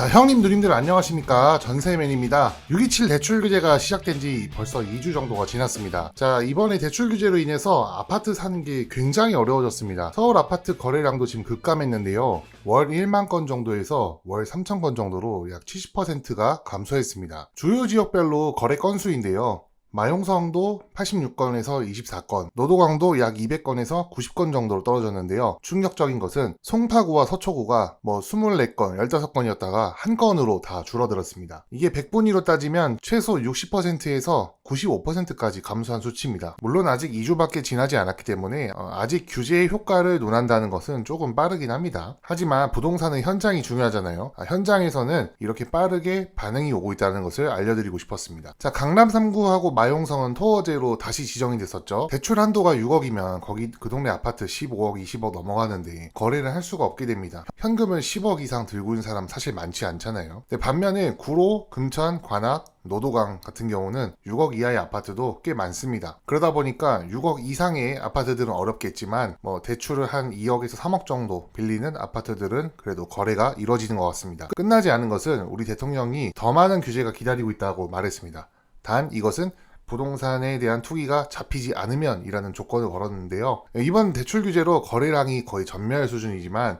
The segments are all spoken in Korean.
자, 형님 누님들 안녕하십니까, 전세맨입니다. 627 대출 규제가 시작된 지 벌써 2주 정도가 지났습니다. 자, 이번에 대출 규제로 인해서 아파트 사는 게 굉장히 어려워졌습니다. 서울 아파트 거래량도 지금 급감했는데요, 월 1만 건 정도에서 월 3천 건 정도로 약 70%가 감소했습니다. 주요 지역별로 거래 건수인데요, 마용성도 86건에서 24건, 노도강도 약 200건에서 90건 정도로 떨어졌는데요. 충격적인 것은 송파구와 서초구가 24건, 15건이었다가 한 건으로 다 줄어들었습니다. 이게 100분위로 따지면 최소 60%에서 95%까지 감소한 수치입니다. 물론 아직 2주밖에 지나지 않았기 때문에 아직 규제의 효과를 논한다는 것은 조금 빠르긴 합니다. 하지만 부동산은 현장이 중요하잖아요. 현장에서는 이렇게 빠르게 반응이 오고 있다는 것을 알려드리고 싶었습니다. 자, 강남 3구하고 마용성은 토어제로 다시 지정이 됐었죠. 대출 한도가 6억이면 거기 그 동네 아파트 15억, 20억 넘어가는데 거래를 할 수가 없게 됩니다. 현금을 10억 이상 들고 있는 사람 사실 많지 않잖아요. 근데 반면에 구로, 금천, 관악, 노도강 같은 경우는 6억 이하의 아파트도 꽤 많습니다. 그러다 보니까 6억 이상의 아파트들은 어렵겠지만 대출을 한 2억에서 3억 정도 빌리는 아파트들은 그래도 거래가 이루어지는 것 같습니다. 끝나지 않은 것은 우리 대통령이 더 많은 규제가 기다리고 있다고 말했습니다. 단 이것은 부동산에 대한 투기가 잡히지 않으면 이라는 조건을 걸었는데요. 이번 대출 규제로 거래량이 거의 전멸 수준이지만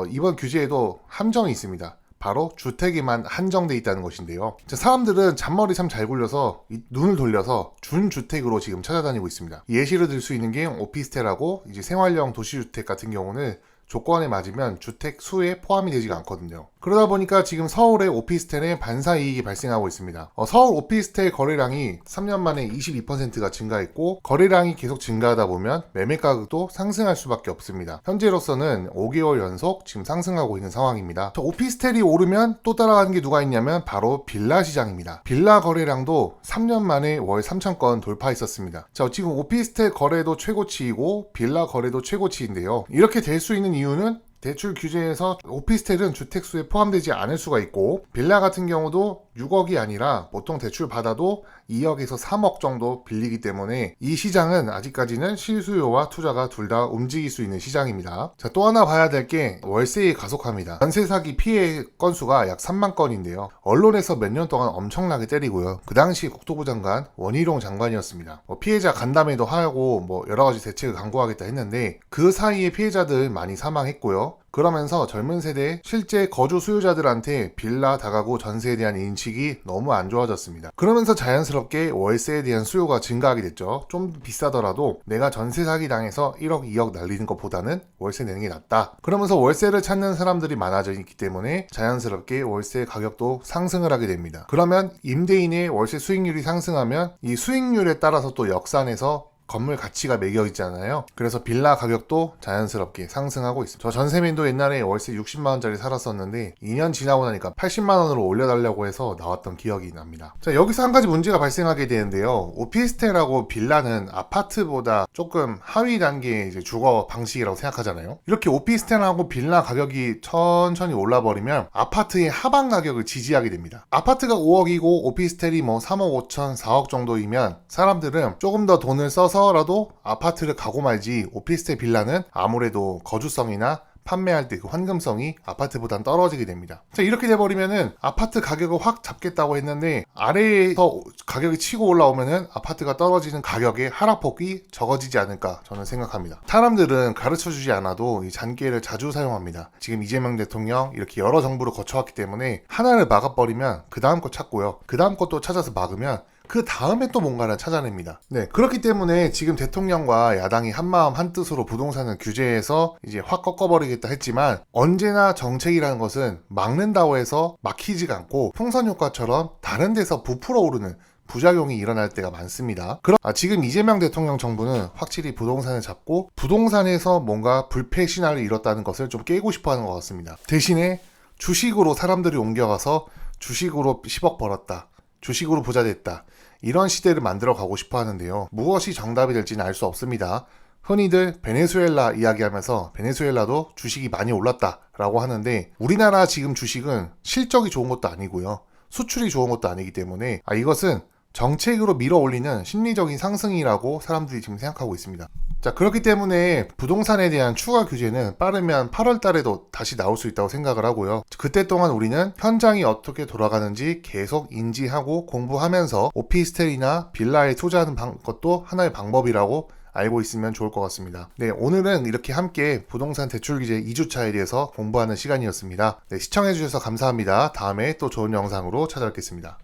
이번 규제에도 함정이 있습니다. 바로 주택에만 한정돼 있다는 것인데요. 사람들은 잔머리 참 잘 굴려서 눈을 돌려서 준주택으로 지금 찾아다니고 있습니다. 예시로 들 수 있는 게 오피스텔하고 이제 생활형 도시주택 같은 경우는 조건에 맞으면 주택 수에 포함이 되지가 않거든요. 그러다 보니까 지금 서울의 오피스텔에 반사이익이 발생하고 있습니다. 서울 오피스텔 거래량이 3년 만에 22%가 증가했고, 거래량이 계속 증가하다 보면 매매 가격도 상승할 수밖에 없습니다. 현재로서는 5개월 연속 지금 상승하고 있는 상황입니다. 오피스텔이 오르면 또 따라가는 게 누가 있냐면 바로 빌라 시장입니다. 빌라 거래량도 3년 만에 월 3,000건 돌파했었습니다. 자, 지금 오피스텔 거래도 최고치이고 빌라 거래도 최고치인데요. 이렇게 될 수 있는 이유는 대출 규제에서 오피스텔은 주택수에 포함되지 않을 수가 있고, 빌라 같은 경우도 6억이 아니라 보통 대출 받아도 2억에서 3억 정도 빌리기 때문에 이 시장은 아직까지는 실수요와 투자가 둘 다 움직일 수 있는 시장입니다. 자, 또 하나 봐야 될 게 월세의 가속화입니다. 전세 사기 피해 건수가 약 3만 건인데요. 언론에서 몇 년 동안 엄청나게 때리고요. 그 당시 국토부 장관 원희룡 장관이었습니다. 피해자 간담회도 하고 여러 가지 대책을 강구하겠다 했는데 그 사이에 피해자들 많이 사망했고요. 그러면서 젊은 세대 실제 거주 수요자들한테 빌라, 다가구, 전세에 대한 인식이 너무 안 좋아졌습니다. 그러면서 자연스럽게 월세에 대한 수요가 증가하게 됐죠. 좀 비싸더라도 내가 전세 사기 당해서 1억, 2억 날리는 것보다는 월세 내는 게 낫다. 그러면서 월세를 찾는 사람들이 많아져 있기 때문에 자연스럽게 월세 가격도 상승을 하게 됩니다. 그러면 임대인의 월세 수익률이 상승하면 이 수익률에 따라서 또 역산해서 건물 가치가 매겨 있잖아요. 그래서 빌라 가격도 자연스럽게 상승하고 있습니다. 저 전세민도 옛날에 월세 60만원짜리 살았었는데 2년 지나고 나니까 80만원으로 올려달라고 해서 나왔던 기억이 납니다. 자, 여기서 한 가지 문제가 발생하게 되는데요. 오피스텔하고 빌라는 아파트보다 조금 하위 단계의 이제 주거 방식이라고 생각하잖아요. 이렇게 오피스텔하고 빌라 가격이 천천히 올라버리면 아파트의 하방 가격을 지지하게 됩니다. 아파트가 5억이고 오피스텔이 3억 5천, 4억 정도이면 사람들은 조금 더 돈을 써서 라도 아파트를 가고 말지, 오피스텔 빌라는 아무래도 거주성이나 판매할 때 그 환금성이 아파트보단 떨어지게 됩니다. 자, 이렇게 돼버리면은 아파트 가격을 확 잡겠다고 했는데 아래에서 가격이 치고 올라오면은 아파트가 떨어지는 가격의 하락폭이 적어지지 않을까 저는 생각합니다. 사람들은 가르쳐주지 않아도 이 잔꾀를 자주 사용합니다. 지금 이재명 대통령 이렇게 여러 정부를 거쳐왔기 때문에 하나를 막아버리면 그 다음 거 찾고요, 그 다음 것도 찾아서 막으면 그 다음에 또 뭔가를 찾아냅니다. 네, 그렇기 때문에 지금 대통령과 야당이 한마음 한뜻으로 부동산을 규제해서 이제 확 꺾어버리겠다 했지만, 언제나 정책이라는 것은 막는다고 해서 막히지가 않고 풍선 효과처럼 다른 데서 부풀어 오르는 부작용이 일어날 때가 많습니다. 지금 이재명 대통령 정부는 확실히 부동산을 잡고 부동산에서 뭔가 불패 신화를 이뤘다는 것을 좀 깨고 싶어 하는 것 같습니다. 대신에 주식으로 사람들이 옮겨가서 주식으로 10억 벌었다, 주식으로 부자 됐다, 이런 시대를 만들어 가고 싶어 하는데요. 무엇이 정답이 될지는 알 수 없습니다. 흔히들 베네수엘라 이야기하면서 베네수엘라도 주식이 많이 올랐다라고 하는데, 우리나라 지금 주식은 실적이 좋은 것도 아니고요, 수출이 좋은 것도 아니기 때문에 이것은 정책으로 밀어 올리는 심리적인 상승이라고 사람들이 지금 생각하고 있습니다. 자, 그렇기 때문에 부동산에 대한 추가 규제는 빠르면 8월 달에도 다시 나올 수 있다고 생각을 하고요. 그때 동안 우리는 현장이 어떻게 돌아가는지 계속 인지하고 공부하면서 오피스텔이나 빌라에 투자하는 것도 하나의 방법이라고 알고 있으면 좋을 것 같습니다. 네, 오늘은 이렇게 함께 부동산 대출 규제 2주차에 대해서 공부하는 시간이었습니다. 네, 시청해주셔서 감사합니다. 다음에 또 좋은 영상으로 찾아뵙겠습니다.